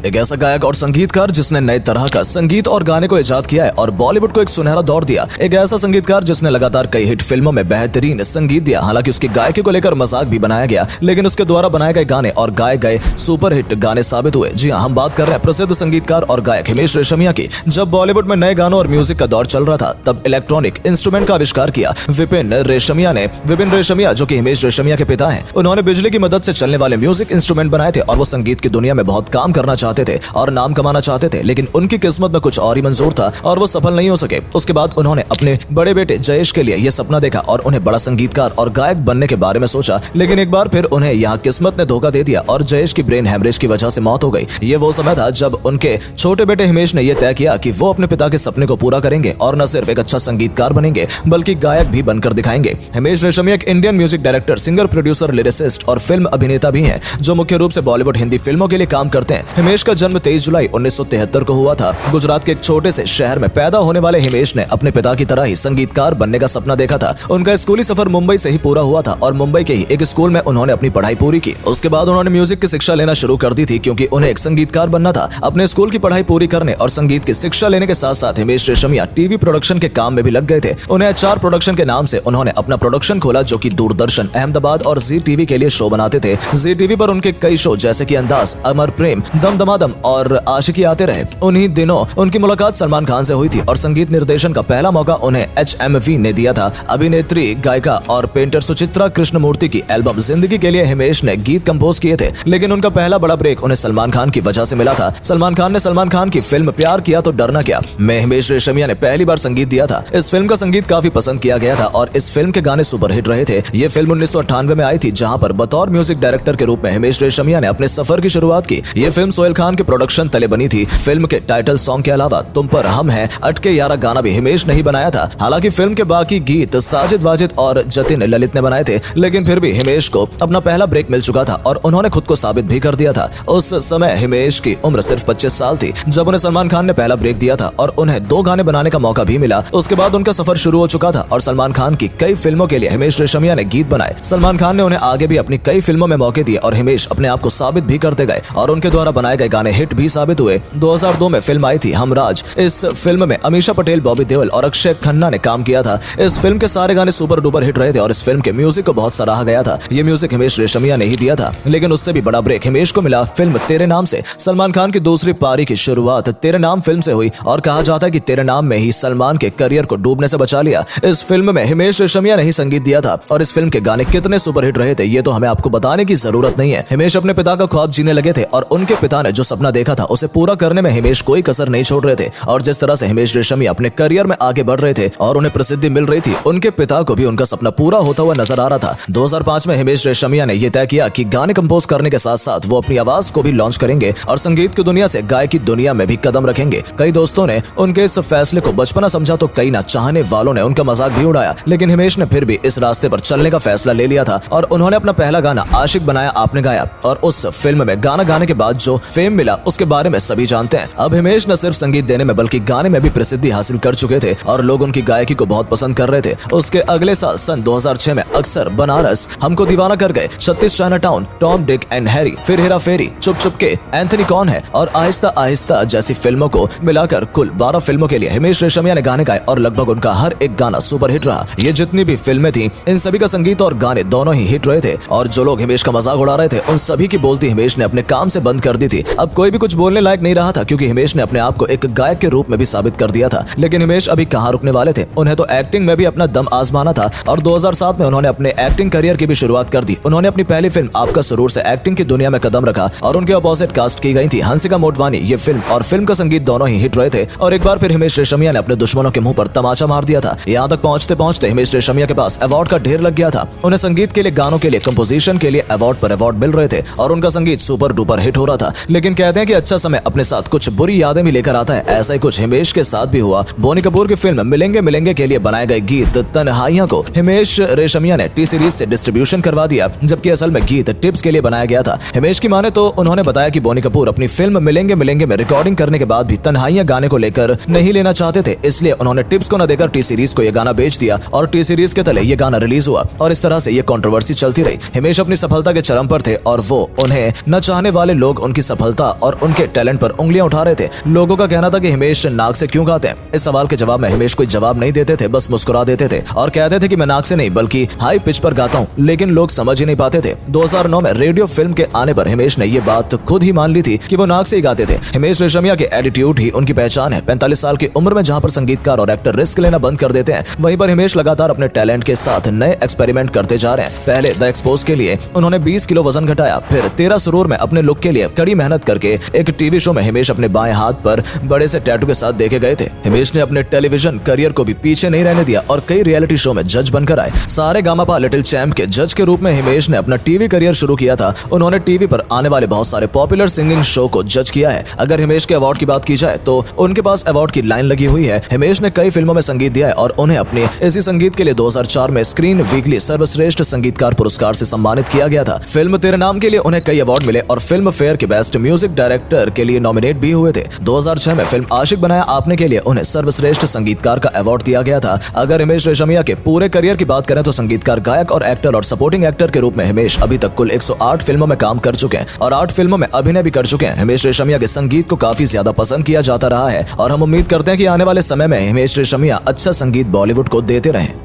एक ऐसा गायक और संगीतकार जिसने नए तरह का संगीत और गाने को इजाद किया है और बॉलीवुड को एक सुनहरा दौर दिया। एक ऐसा संगीतकार जिसने लगातार कई हिट फिल्मों में बेहतरीन संगीत दिया। हालांकि उसकी गायकी को लेकर मजाक भी बनाया गया, लेकिन उसके द्वारा बनाए गए गाने और गाए गए सुपर हिट गाने साबित हुए। जी हाँ, हम बात कर रहे हैं प्रसिद्ध संगीतकार और गायक हिमेश रेशमिया की। जब बॉलीवुड में नए गानों और म्यूजिक का दौर चल रहा था, तब इलेक्ट्रॉनिक इंस्ट्रूमेंट का आविष्कार किया विपिन रेशमिया ने। विपिन रेशमिया, जो कि हिमेश रेशमिया के पिता हैं, उन्होंने बिजली की मदद से चलने वाले म्यूजिक इंस्ट्रूमेंट बनाए थे और वो संगीत की दुनिया में बहुत काम करना चाहते थे और नाम कमाना चाहते थे, लेकिन उनकी किस्मत में कुछ और ही मंजूर था और वो सफल नहीं हो सके। उसके बाद उन्होंने अपने बड़े बेटे जयेश के लिए यह सपना देखा और उन्हें बड़ा संगीतकार और गायक बनने के बारे में सोचा, लेकिन एक बार फिर उन्हें यहाँ किस्मत ने धोखा दे दिया और जयेश की ब्रेन हेमरेज की वजह से मौत हो गई। ये वो समय था जब उनके छोटे बेटे हिमेश ने यह तय किया कि वो अपने पिता के सपने को पूरा करेंगे और न सिर्फ एक अच्छा संगीतकार बनेंगे बल्कि गायक भी बनकर दिखाएंगे। हिमेश रेशमिया एक Indian music director, singer, producer, lyricist और फिल्म अभिनेता भी हैं, जो मुख्य रूप से बॉलीवुड हिंदी फिल्मों के लिए काम करते हैं। हिमेश का जन्म 23 जुलाई 1973 को हुआ था। गुजरात के एक छोटे से शहर में पैदा होने वाले हिमेश ने अपने पिता की तरह ही संगीतकार बनने का सपना देखा था। उनका स्कूली सफर मुंबई से ही पूरा हुआ था और मुंबई के ही एक स्कूल में उन्होंने अपनी पढ़ाई पूरी की। उसके बाद उन्होंने म्यूजिक की शिक्षा लेना शुरू कर दी थी, क्योंकि उन्हें एक संगीतकार बनना था। अपने स्कूल की पढ़ाई पूरी करने और संगीत की शिक्षा लेने के साथ साथ हिमेश रेशमिया टीवी प्रोडक्शन के काम में भी लग गए थे। उन्हें एचआर प्रोडक्शन के नाम से उन्होंने अपना प्रोडक्शन खोला, जो कि दूरदर्शन, अहमदाबाद और जी टीवी के लिए शो बनाते थे। जी टीवी पर उनके कई शो जैसे कि अंदाज, अमर प्रेम, दम दमादम और आशिकी आते रहे। उन्हीं दिनों उनकी मुलाकात सलमान खान से हुई थी और संगीत निर्देशन का पहला मौका उन्हें HMV ने दिया था। अभिनेत्री, गायिका और पेंटर सुचित्रा कृष्णमूर्ति की एल्बम जिंदगी के लिए हिमेश ने गीत कंपोज किए थे, लेकिन उनका पहला बड़ा ब्रेक उन्हें सलमान खान की वजह से मिला था। सलमान खान ने सलमान खान की फिल्म प्यार किया तो डरना क्या में हिमेश रेशमिया ने पहली बार संगीत दिया था। इस फिल्म का संगीत काफी पसंद किया गया था और इस फिल्म के गाने सुपर हिट रहे थे। ये फिल्म 1998 में आई थी, जहां पर बतौर म्यूजिक डायरेक्टर के रूप में हिमेश रेशमिया ने अपने सफर की शुरुआत की। ये फिल्म सोहेल खान के प्रोडक्शन तले बनी थी। फिल्म के टाइटल सॉन्ग के अलावा तुम पर हम हैं, अटके यारा गाना भी हिमेश ने ही बनाया था। हालांकि फिल्म के बाकी गीत साजिद वाजिद और जतिन ललित ने बनाए थे, लेकिन फिर भी हिमेश को अपना पहला ब्रेक मिल चुका था और उन्होंने खुद को साबित भी कर दिया था। उस समय हिमेश की उम्र सिर्फ 25 साल थी जब उन्हें सलमान खान ने पहला ब्रेक दिया था और उन्हें 2 गाने बनाने का मौका भी मिला। उसके बाद उनका सफर शुरू हो चुका था और सलमान खान की कई फिल्मों के लिए हिमेश रेशमिया ने गीत बनाए। सलमान खान ने उन्हें आगे भी अपनी कई फिल्मों में मौके दिए और हिमेश अपने आप को साबित भी करते गए और उनके द्वारा बनाए गए गाने हिट भी साबित हुए। 2002 में फिल्म आई थी हमराज। इस फिल्म में अमीषा पटेल, बॉबी देओल और अक्षय खन्ना ने काम किया था। इस फिल्म के सारे गाने सुपर डुपर हिट रहे थे और इस फिल्म के म्यूजिक को बहुत सराहा गया था। ये म्यूजिक हिमेश रेशमिया ने ही दिया था, लेकिन उससे भी बड़ा ब्रेक हिमेश को मिला फिल्म तेरे नाम से। सलमान खान की दूसरी पारी की शुरुआत तेरे नाम फिल्म से हुई और कहा जाता है कि तेरे नाम में ही सलमान के करियर को डूबने से बचा लिया। इस फिल्म में हिमेश रेशमिया ने ही संगीत दिया था और इस फिल्म के गाने कितने सुपर हिट रहे थे ये तो हमें आपको बताने की जरूरत नहीं है। हिमेश अपने पिता का ख्वाब जीने लगे थे और उनके पिता ने जो सपना देखा था उसे पूरा करने में हिमेश कोई कसर नहीं छोड़ रहे थे और जिस तरह से हिमेश रेशमिया अपने करियर में आगे बढ़ रहे थे और उन्हें प्रसिद्धि मिल रही थी, उनके पिता को भी उनका सपना पूरा होता हुआ नजर आ रहा था। 2005 में हिमेश रेशमिया ने यह तय किया कि गाने कंपोज करने के साथ साथ वो अपनी आवाज को भी लॉन्च करेंगे और संगीत की दुनिया से गायकी दुनिया में भी कदम रखेंगे। कई दोस्तों ने उनके इस फैसले को बचपना समझा तो कई ना चाहने वालों ने उनका मजाक भी उड़ाया, लेकिन हिमेश ने फिर भी इस रास्ते पर चलने का फैसला ले लिया था और उन्होंने अपना पहला गाना आशिक बनाया आपने गाया और उस फिल्म में गाना गाने के बाद जो फेम मिला उसके बारे में सभी जानते हैं। अब हिमेश न सिर्फ संगीत देने में बल्कि गाने में भी प्रसिद्धि हासिल कर चुके थे और लोग उनकी गायकी को बहुत पसंद कर रहे थे। उसके अगले साल सन 2006 में अक्सर, बनारस, हमको दीवाना कर गए, 36 China town, Tom Dick and Harry, फिर हेरा फेरी, चुप चुप के, एंथनी कौन है और आहिस्ता आहिस्ता जैसी फिल्मों को मिलाकर कुल 12 फिल्मों के लिए हिमेश रेशमिया ने गाने गाए और लगभग उनका हर एक गाना सुपर हिट रहा। ये जितनी भी फिल्में थी इन सभी का संगीत और गाने दोनों ही हिट रहे थे और जो लोग हिमेश का मजाक उड़ा रहे थे उन सभी की बोलती हिमेश ने अपने काम से बंद कर दी थी। अब कोई भी कुछ बोलने लायक नहीं रहा था, क्योंकि हिमेश ने अपने आप को एक गायक के रूप में भी साबित कर दिया था। लेकिन हिमेश अभी कहां रुकने वाले थे, उन्हें तो एक्टिंग में भी अपना दम आजमाना था और 2007 में उन्होंने अपने एक्टिंग करियर की भी शुरुआत कर दी। उन्होंने अपनी पहली फिल्म आपका सुरूर से एक्टिंग की दुनिया में कदम रखा और उनके अपोजिट कास्ट की गई थी हंसिका मोटवानी। ये फिल्म और फिल्म का संगीत दोनों ही हिट रहे थे और एक बार फिर हिमेश रेशमिया ने अपने दुश्मनों के मुंह पर तमाचा मार दिया था। यहाँ तक पहुंचते पहुंचते हिमेश रेशमिया के पास अवार्ड का ढेर लग गया था। उन्हें संगीत के लिए, गानों के लिए, कंपोजिशन के लिए अवार्ड पर अवार्ड मिल रहे थे और उनका संगीत सुपर डुपर हिट हो रहा था। लेकिन कहते हैं कि अच्छा समय अपने साथ कुछ बुरी यादें भी लेकर आता है। ऐसा ही कुछ हिमेश के साथ भी हुआ। बोनी कपूर की फिल्म मिलेंगे मिलेंगे के लिए बनाए गए गीत तन्हाइयां को हिमेश रेशमिया ने टी सीरीज से डिस्ट्रीब्यूशन करवा दिया, जबकि असल में गीत टिप्स के लिए बनाया गया था। हिमेश की माने तो उन्होंने बताया कि बोनी कपूर अपनी फिल्म मिलेंगे मिलेंगे में रिकॉर्डिंग करने के बाद भी तन्हाइयां गाने को लेकर नहीं लेना चाहते थे, इसलिए उन्होंने टिप्स को न देकर टी सीरीज को यह गाना बेच दिया और टी सीरीज के तले ये गाना रिलीज हुआ और इस तरह से ये कंट्रोवर्सी चलती रही। हिमेश अपनी सफलता के चरम पर थे और वो उन्हें न चाहने वाले लोग उनकी सफलता सफलता और उनके टैलेंट पर उंगलियां उठा रहे थे। लोगों का कहना था कि हिमेश नाक से क्यों गाते हैं। इस सवाल के जवाब में हिमेश कोई जवाब नहीं देते थे, बस मुस्कुरा देते थे और कहते थे कि मैं नाक से नहीं बल्कि हाई पिच पर गाता हूँ, लेकिन लोग समझ ही नहीं पाते थे। 2009 में रेडियो फिल्म के आने पर हिमेश ने ये बात खुद ही मान ली थी कि वो नाक से ही गाते थे। हिमेश रेशमिया के एटीट्यूड ही उनकी पहचान है। 45 साल की उम्र में जहाँ पर संगीतकार और एक्टर रिस्क लेना बंद कर देते हैं, वहीं पर हिमेश लगातार अपने टैलेंट के साथ नए एक्सपेरिमेंट करते जा रहे हैं। पहले द एक्सपोज के लिए उन्होंने 20 किलो वजन घटाया, फिर 13 सुरूर में अपने लुक के लिए कड़ी मेहनत करके एक टीवी शो में हिमेश अपने बाएं हाथ पर बड़े से टैटू के साथ देखे गए थे। हिमेश ने अपने टेलीविजन करियर को भी पीछे नहीं रहने दिया और कई रियलिटी शो में जज बनकर आए। सारेगामापा लिटिल चैंप के जज के रूप में हिमेश ने अपना टीवी करियर शुरू किया था। उन्होंने टीवी पर आने वाले बहुत सारे पॉपुलर सिंगिंग शो को जज किया है। अगर हिमेश के अवार्ड की बात की जाए तो उनके पास अवार्ड की लाइन लगी हुई है। हिमेश ने कई फिल्मों में संगीत दिया है और उन्हें अपने इसी संगीत के लिए 2004 में स्क्रीन वीकली सर्वश्रेष्ठ संगीतकार पुरस्कार से सम्मानित किया गया था। फिल्म तेरे नाम के लिए उन्हें कई अवार्ड मिले और फिल्म फेयर के बेस्ट म्यूजिक डायरेक्टर के लिए नॉमिनेट भी हुए थे। 2006 में फिल्म आशिक बनाया आपने के लिए उन्हें सर्वश्रेष्ठ संगीतकार का अवार्ड दिया गया था। अगर हिमेश रेशमिया के पूरे करियर की बात करें तो संगीतकार, गायक और एक्टर और सपोर्टिंग एक्टर के रूप में हिमेश अभी तक कुल 108 फिल्मों में काम कर चुके हैं और 8 फिल्मों में अभिनय भी कर चुके हैं। हिमेश रेशमिया के संगीत को काफी ज्यादा पसंद किया जाता रहा है और हम उम्मीद करते हैं कि आने वाले समय में हिमेश रेशमिया अच्छा संगीत बॉलीवुड को देते रहें।